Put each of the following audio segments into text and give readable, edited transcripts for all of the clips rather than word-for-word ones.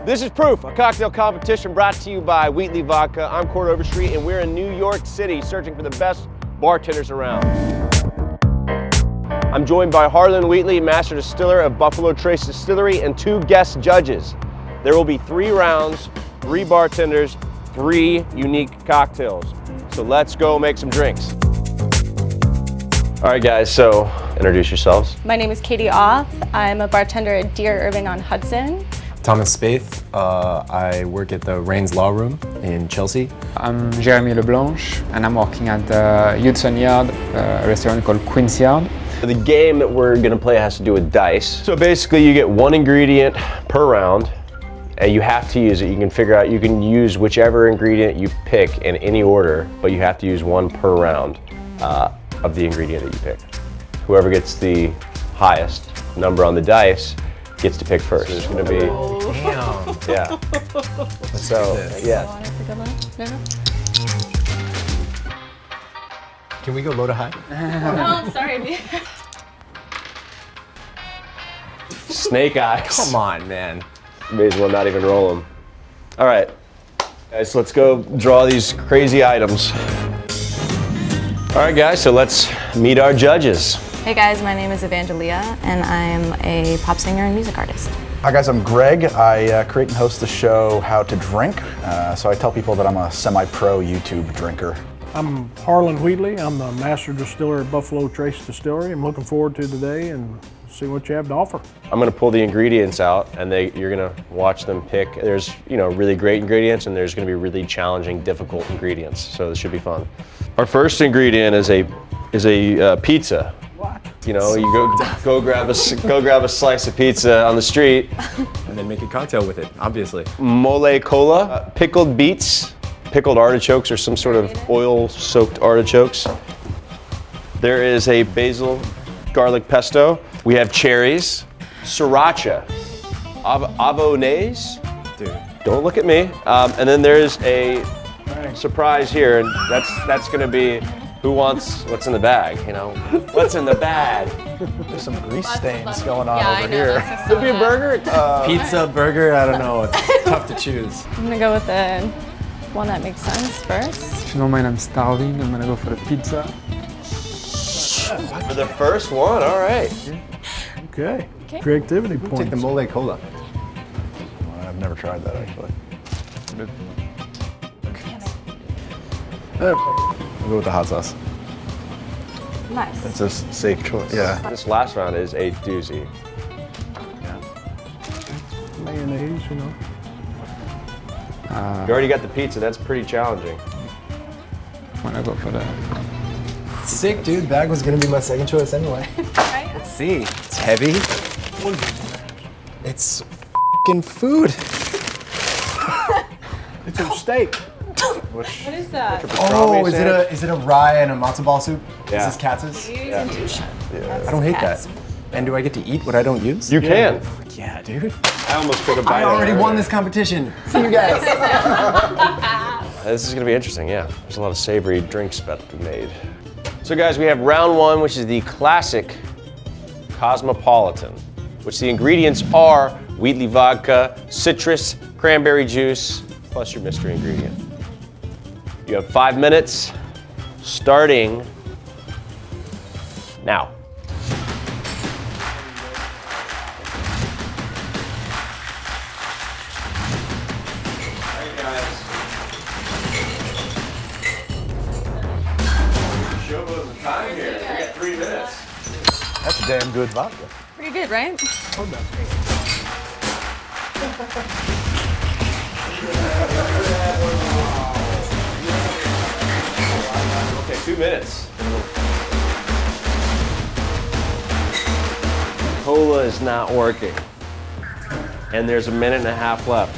This is Proof, a cocktail competition brought to you by Wheatley Vodka. I'm Chord Overstreet, and we're in New York City searching for the best bartenders around. I'm joined by Harlen Wheatley, Master Distiller of Buffalo Trace Distillery, and 2 guest judges. There will be 3 rounds, 3 bartenders, 3 unique cocktails. So let's go make some drinks. All right, guys, so introduce yourselves. My name is Katie Auth. I'm a bartender at Deer Irving on Hudson. Thomas Spaeth. I work at the Rains Law Room in Chelsea. I'm Jeremy Le Blanche, and I'm working at the Hudson Yard, a restaurant called Queensyard. The game that we're gonna play has to do with dice. So basically you get 1 ingredient per round, and you have to use it. You can figure out, you can use whichever ingredient you pick in any order, but you have to use 1 per round of the ingredient that you pick. Whoever gets the highest number on the dice gets to pick first. So there's gonna be, Damn. yeah. So, yeah. Can we go low to high? Oh, sorry. Snake eyes. Come on, man. May as well not even roll them. All right, guys, let's go draw these crazy items. All right, guys, so let's meet our judges. Hey guys, my name is Evangelia, and I'm a pop singer and music artist. Hi guys, I'm Greg. I create and host the show How to Drink. So I tell people that I'm a semi-pro YouTube drinker. I'm Harlen Wheatley. I'm the Master Distiller at Buffalo Trace Distillery. I'm looking forward to today and see what you have to offer. I'm gonna pull the ingredients out, and you're gonna watch them pick. There's, really great ingredients, and there's gonna be really challenging, difficult ingredients. So this should be fun. Our first ingredient is a pizza. What? You go grab a slice of pizza on the street. And then make a cocktail with it, obviously. Mole cola, pickled beets, pickled artichokes, or some sort of oil-soaked artichokes. There is a basil garlic pesto. We have cherries, sriracha, avonaise. Dude. Don't look at me. And then there's a surprise here, and that's gonna be who wants what's in the bag, What's in the bag? There's some grease stains going on Yeah, over here. Could be a burger. Pizza, burger, I don't know. It's tough to choose. I'm gonna go with the one that makes sense first. If you don't mind, I'm starving. I'm gonna go for the pizza. For the first one, all right. Okay. Creativity points. Take the mole cola. I've never tried that actually. I'll go with the hot sauce. Nice. It's a safe choice. Yeah. This last round is a doozy. Mayonnaise, You already got the pizza, that's pretty challenging. I'm gonna go for the... Sick, dude. Bag was gonna be my second choice anyway. Let's see. It's heavy. It's f***ing food. It's a steak. What is that? Oh, is it a rye and a matzo ball soup? Yeah. Is this Katz's? Yeah. I don't hate that. And do I get to eat what I don't use? You can. Fuck yeah, dude. I almost took a bite. I already won this competition. See you guys. This is gonna be interesting, yeah. There's a lot of savory drinks about to be made. So guys, we have round 1, which is the classic Cosmopolitan, which the ingredients are Wheatley vodka, citrus, cranberry juice, plus your mystery ingredient. You have 5 minutes, starting now. Time here. We got 3 minutes. That's damn good vodka. Pretty good, right? Okay, 2 minutes. Cola is not working. And there's a 1.5 minutes left.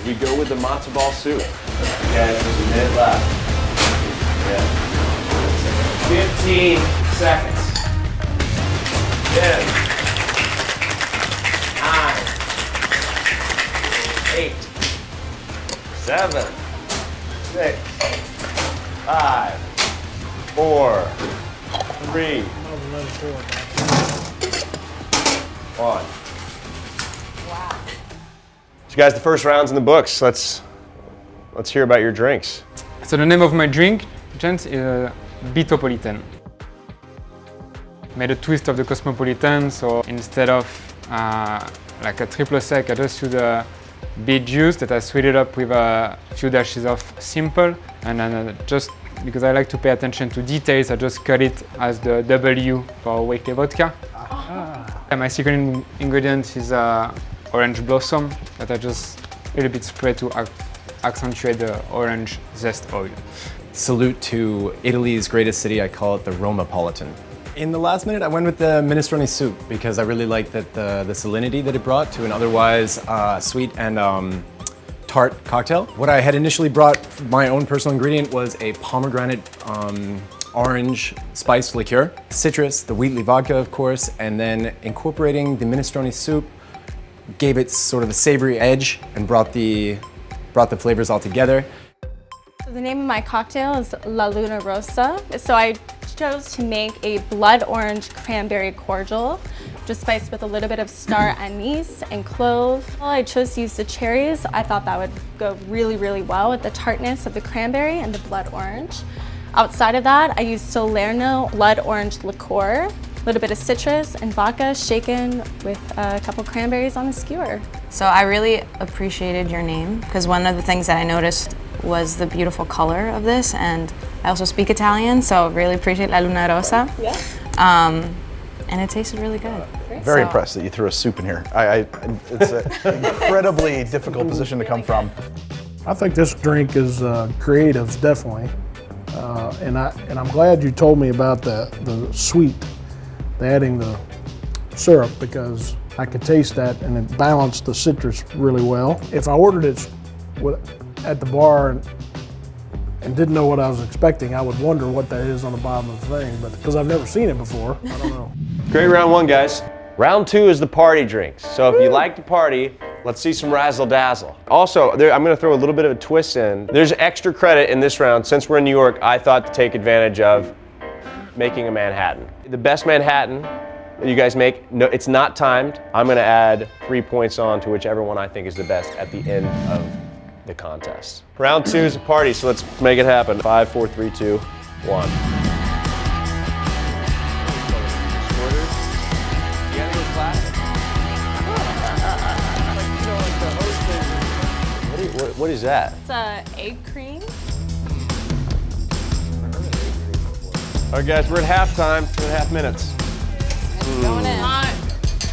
We go with the matzo ball soup. Okay, there's a minute left. Yeah. 15 seconds. 10, 9, 8, 7, 6, 5, 4, 3, 1. So guys, the first round's in the books. Let's hear about your drinks. So the name of my drink, gents, is Bitopolitan. Made a twist of the Cosmopolitan, so instead of like a triple sec, I just use a beet juice that I sweetened up with a few dashes of simple, and then just because I like to pay attention to details, I just cut it as the W for Wheatley Vodka. And my secret ingredient is orange blossom that I just a little bit spray to accentuate the orange zest oil. Salute to Italy's greatest city. I call it the Romapolitan. In the last minute, I went with the minestrone soup because I really liked that the salinity that it brought to an otherwise sweet and tart cocktail. What I had initially brought, my own personal ingredient, was a pomegranate orange spiced liqueur, citrus, the Wheatley Vodka, of course, and then incorporating the minestrone soup gave it sort of a savory edge and brought the flavors all together. So the name of my cocktail is La Luna Rosa. So I chose to make a blood orange cranberry cordial, just spiced with a little bit of star anise and clove. I chose to use the cherries. I thought that would go really, really well with the tartness of the cranberry and the blood orange. Outside of that, I used Salerno blood orange liqueur, a little bit of citrus and vodka shaken with a couple cranberries on a skewer. So I really appreciated your name because one of the things that I noticed was the beautiful color of this, and I also speak Italian, so really appreciate La Luna Rosa. Yeah. And it tasted really good. Very impressed that you threw a soup in here. It's an incredibly difficult position to come from. I think this drink is creative, definitely. And I'm glad you told me about the sweet, adding the syrup, because I could taste that and it balanced the citrus really well. If I ordered it at the bar and didn't know what I was expecting, I would wonder what that is on the bottom of the thing, but because I've never seen it before, I don't know. Great round one, guys. Round two is the party drinks. So if you like to party, let's see some razzle dazzle. Also, I'm gonna throw a little bit of a twist in. There's extra credit in this round. Since we're in New York, I thought to take advantage of making a Manhattan. The best Manhattan that you guys make, no, it's not timed. I'm gonna add 3 points on to whichever one I think is the best at the end of the contest. Round two is a party, so let's make it happen. 5, 4, 3, 2, 1. What is that? It's egg cream. All right, guys, we're at halftime, 2.5 minutes. Going in.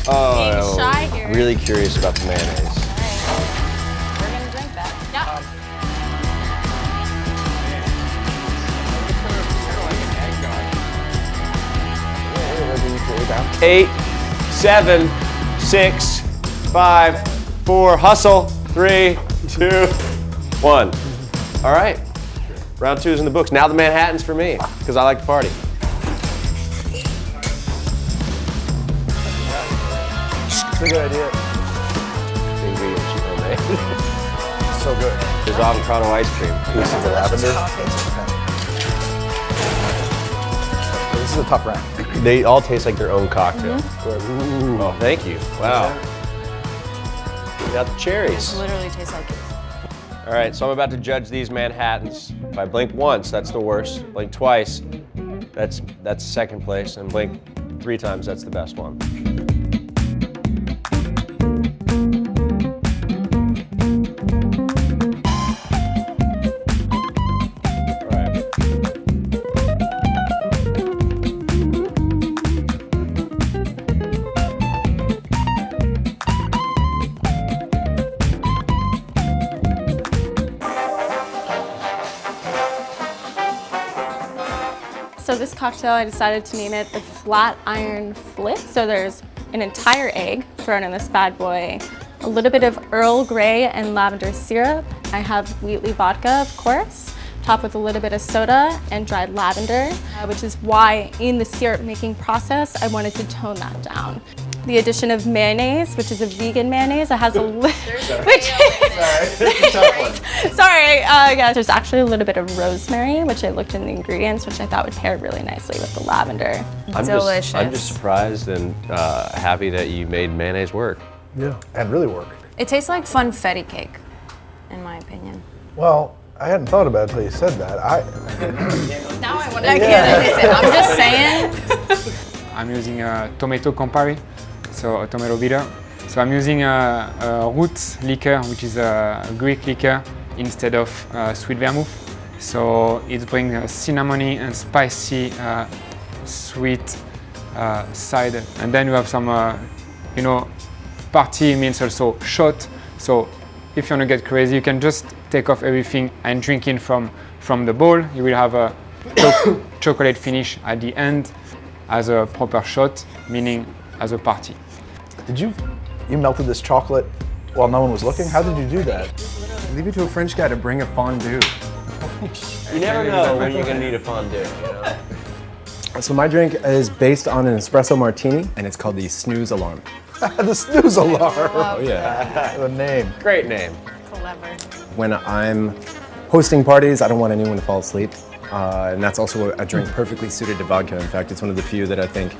Oh, Being shy here. really curious about the mayonnaise. We're gonna drink that. Yeah. 8, 7, 6, 5, 4, hustle, 3, 2, 1. All right, round two is in the books. Now the Manhattan's for me, because I like to party. It's a good idea. The ingredients you homemade. So good. There's avocado ice cream. This is the lavender. This is a tough round. They all taste like their own cocktail. Ooh. Oh, thank you. Wow. You got the cherries. It literally tastes like it. All right, so I'm about to judge these Manhattans. If I blink once, that's the worst. Blink twice, that's second place. And blink 3 times, that's the best one. So this cocktail, I decided to name it the Flat Iron Flip. So there's an entire egg thrown in this bad boy, a little bit of Earl Grey and lavender syrup. I have Wheatley Vodka, of course, topped with a little bit of soda and dried lavender, which is why in the syrup making process, I wanted to tone that down. The addition of mayonnaise, which is a vegan mayonnaise, it has a little, sorry, guys. There's actually a little bit of rosemary, which I looked in the ingredients, which I thought would pair really nicely with the lavender. Delicious. I'm just surprised and happy that you made mayonnaise work. Yeah. And really work. It tastes like funfetti cake, in my opinion. Well, I hadn't thought about it until you said that. Now I want to. I can't. I'm just saying. I'm using a tomato Campari, so a tomato bitter. So I'm using a root liquor, which is a Greek liquor, instead of sweet vermouth. So it brings a cinnamony and spicy sweet side. And then you have some, party means also shot. So if you want to get crazy, you can just take off everything and drink in from the bowl. You will have a chocolate finish at the end as a proper shot, meaning as a party. Did you melted this chocolate while no one was looking? How did you do that? Leave it to a French guy to bring a fondue. You never know when you're gonna need a fondue, So my drink is based on an espresso martini, and it's called the Snooze Alarm. The snooze alarm. Oh yeah. The name. Great name. Clever. When I'm hosting parties, I don't want anyone to fall asleep. And that's also a drink perfectly suited to vodka. In fact, it's one of the few that I think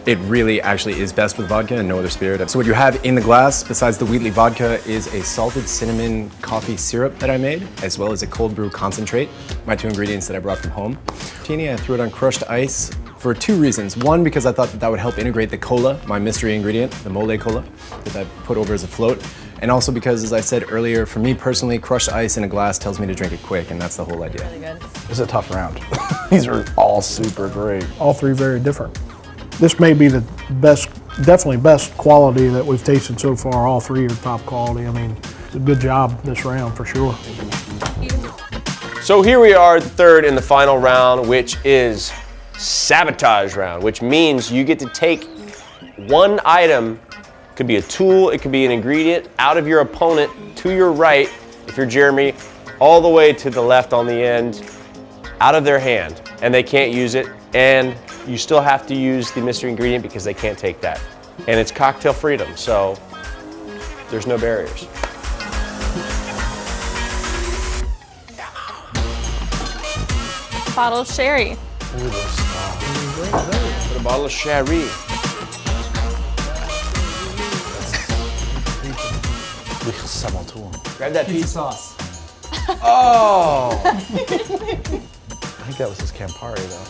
it really actually is best with vodka and no other spirit. So what you have in the glass, besides the Wheatley Vodka, is a salted cinnamon coffee syrup that I made, as well as a cold brew concentrate, my 2 ingredients that I brought from home. Martini, I threw it on crushed ice for 2 reasons. One, because I thought that would help integrate the cola, my mystery ingredient, the mole cola, that I put over as a float. And also because, as I said earlier, for me personally, crushed ice in a glass tells me to drink it quick, and that's the whole idea. Really good. This is a tough round. These are all super great. All three very different. This may be the best, definitely best quality that we've tasted so far. All three are top quality. I mean, it's a good job this round for sure. So here we are, third in the final round, which is sabotage round, which means you get to take one item, could be a tool, it could be an ingredient, out of your opponent to your right, if you're Jeremy, all the way to the left on the end, out of their hand, and they can't use it, and you still have to use the mystery ingredient because they can't take that. And it's cocktail freedom, so there's no barriers. Bottle of sherry. Put a bottle of sherry. Grab that pizza sauce. Oh! I think that was his Campari though.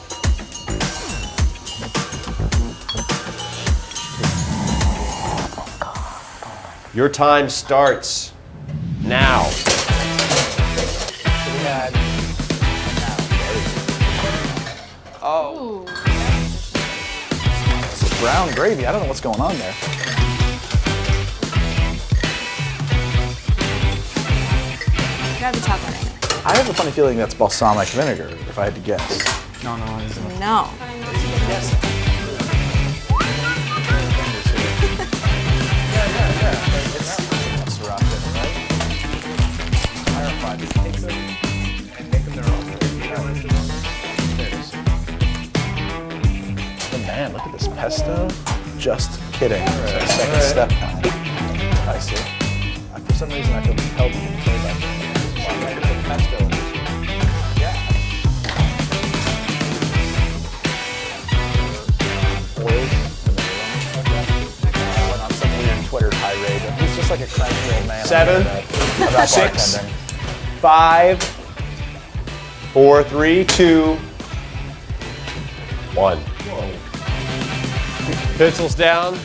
Your time starts now. Ooh. It's brown gravy. I don't know what's going on there. Grab the chocolate right now. I have a funny feeling that's balsamic vinegar, if I had to guess. No, it's not. No. Man, look at this pesto. Just kidding. Second step time. I see. For some reason, I feel compelled to say that. Why am I gonna put pesto in this? Oils. I went on some weird Twitter tirade. He's just like a cranky old man. 7, about 6, bartending. 5, 4, 3, 2, 1. Pencils down,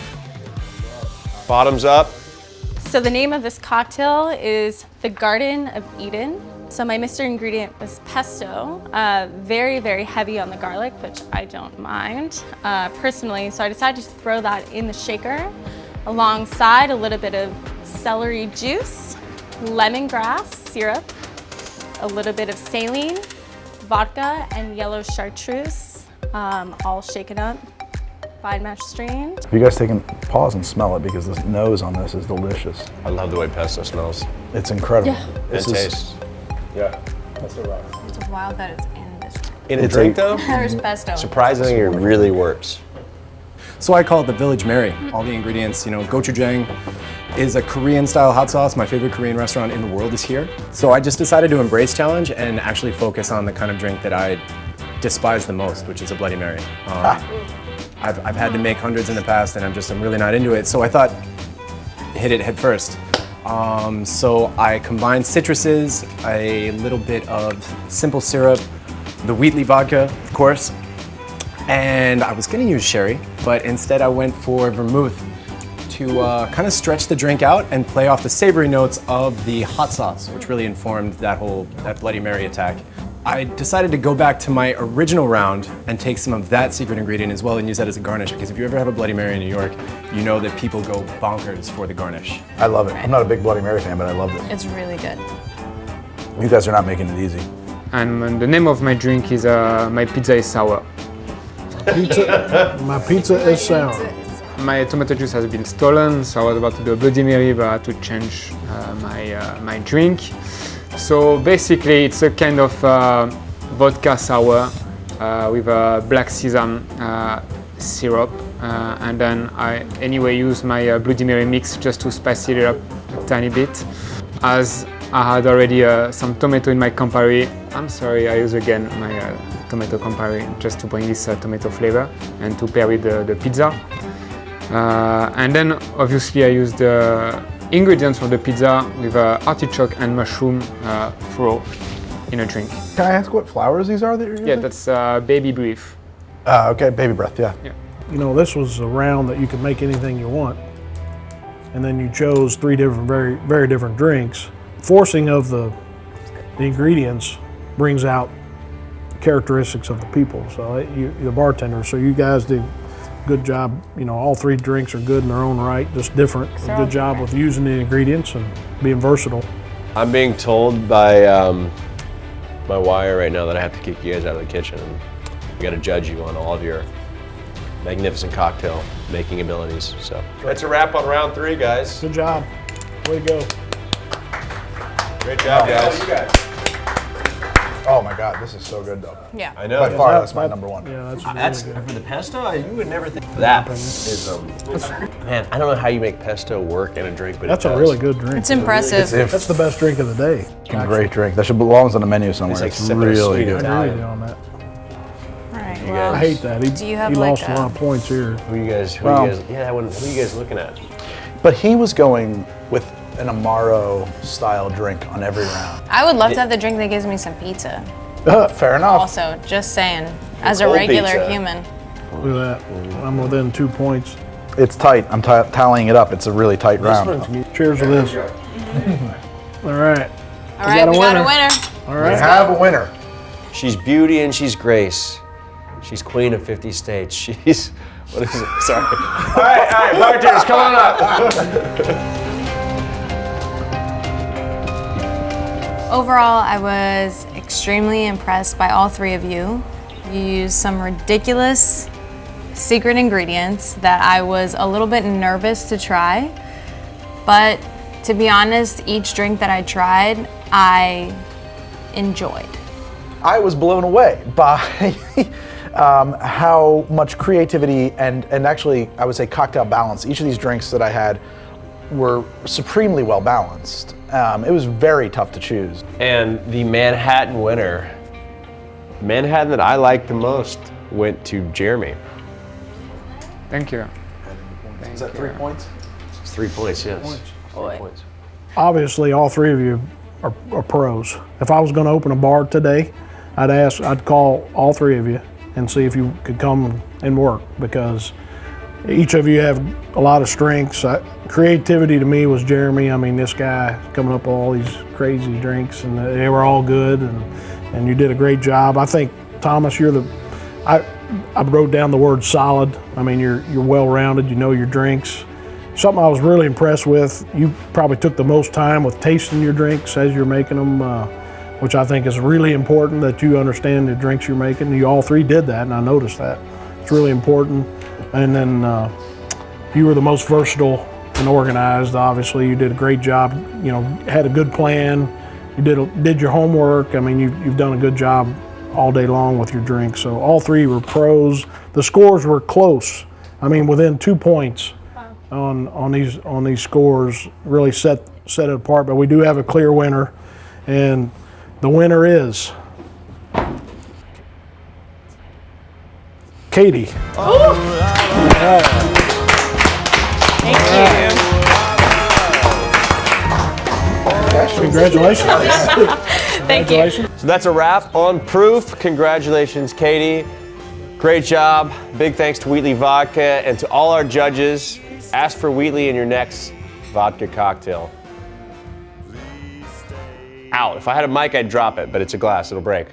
bottoms up. So the name of this cocktail is the Garden of Eden. So my mystery ingredient was pesto, very, very heavy on the garlic, which I don't mind personally. So I decided to throw that in the shaker alongside a little bit of celery juice, lemongrass syrup, a little bit of saline, vodka, and yellow chartreuse, all shaken up. Fine mash strained. Have you guys taken pause and smell it because the nose on this is delicious. I love the way pesto smells It's incredible. Yeah. and tastes. Yeah. It's wild that it's in this. In a It's drink a- though, There's pesto. surprisingly it really works. So I call it the Village Mary. All the ingredients, gochujang is a Korean style hot sauce. My favorite Korean restaurant in the world is here. So I just decided to embrace challenge and actually focus on the kind of drink that I despise the most, which is a Bloody Mary. I've had to make hundreds in the past and I'm really not into it. So I thought, hit it head first. So I combined citruses, a little bit of simple syrup, the Wheatley Vodka, of course, and I was gonna use sherry, but instead I went for vermouth to kind of stretch the drink out and play off the savory notes of the hot sauce, which really informed that Bloody Mary attack. I decided to go back to my original round and take some of that secret ingredient as well and use that as a garnish, because if you ever have a Bloody Mary in New York, you know that people go bonkers for the garnish. I love it. I'm not a big Bloody Mary fan, but I love it. It's really good. You guys are not making it easy. And the name of my drink is My Pizza is Sour. My pizza is sour. My tomato juice has been stolen, so I was about to do a Bloody Mary, but I had to change my drink. So basically, it's a kind of vodka sour with a black sesame syrup, and then I anyway use my Bloody Mary mix just to spice it up a tiny bit. As I had already some tomato in my Campari, I'm sorry, I use again my tomato Campari just to bring this tomato flavor and to pair with the pizza. And then obviously I use the ingredients for the pizza with artichoke and mushroom throw in a drink. Can I ask what flowers these are that you're using? Yeah, that's baby brief. Okay, baby breath, yeah. You know, this was a round that you could make anything you want. And then you chose 3 different, very, very different drinks. Forcing of the ingredients brings out characteristics of the people. So the bartender, so you guys did a good job. You know, all 3 drinks are good in their own right, just different. A good job with using the ingredients and being versatile. I'm being told by my wire right now that I have to kick you guys out of the kitchen. We got to judge you on all of your magnificent cocktail making abilities. So that's a wrap on round 3, guys. Good job. Way to go. Great job, guys. Oh my God, this is so good though. Yeah. I know. By far, that's my number 1. Yeah, that's That's really good. for the pesto. You would never think that is man. I don't know how you make pesto work in a drink, but That's it does. a really good drink. It's impressive. That's the best drink of the day. Great drink. That should belongs on the menu somewhere. It's like It's sipping a really sweet good. I agree with you on that. All right, You well, I hate that. Do you have he like lost a a- lot of points here. Who you guys? Well- Who are you guys looking at? But he was going with an Amaro style drink on every round. I would love to have the drink that gives me some pizza. Fair enough. Also, just saying, as a cold regular pizza. human. Look at that. I'm within 2 points. It's tight. I'm tallying it up. It's a really tight round. Cheers to this. All right. All right, we got a winner. All We right. have a winner. She's beauty and she's grace. She's queen of 50 states. She's what is it? Sorry. all right, bartenders, come on up. Overall, I was extremely impressed by all 3 of you. You used some ridiculous secret ingredients that I was a little bit nervous to try. But to be honest, each drink that I tried, I enjoyed. I was blown away by how much creativity and actually, I would say cocktail balance. Each of these drinks that I had were supremely well balanced. It was very tough to choose. And the Manhattan winner, Manhattan that I liked the most, went to Jeremy. Thank you. Is that 3 points? It's 3 points, yes. 3 points. Obviously, all 3 of you are pros. If I was going to open a bar today, I'd call all 3 of you and see if you could come and work, because each of you have a lot of strengths. Creativity to me was Jeremy. I mean, this guy coming up with all these crazy drinks, and they were all good, and you did a great job. I think, Thomas, I wrote down the word solid. I mean, you're well-rounded, you know your drinks. Something I was really impressed with, you probably took the most time with tasting your drinks as you're making them, which I think is really important, that you understand the drinks you're making. You all 3 did that, and I noticed that. It's really important. And then you were the most versatile and organized. Obviously, you did a great job. You know, had a good plan. You did your homework. I mean, you've done a good job all day long with your drinks. So all 3 were pros. The scores were close. I mean, within 2 points on these scores. Really set it apart. But we do have a clear winner, and the winner is Katie. Thank you. Congratulations. Thank you. So that's a wrap on proof. Congratulations, Katie. Great job. Big thanks to Wheatley Vodka and to all our judges. Ask for Wheatley in your next vodka cocktail. Out. If I had a mic, I'd drop it, but it's a glass, it'll break.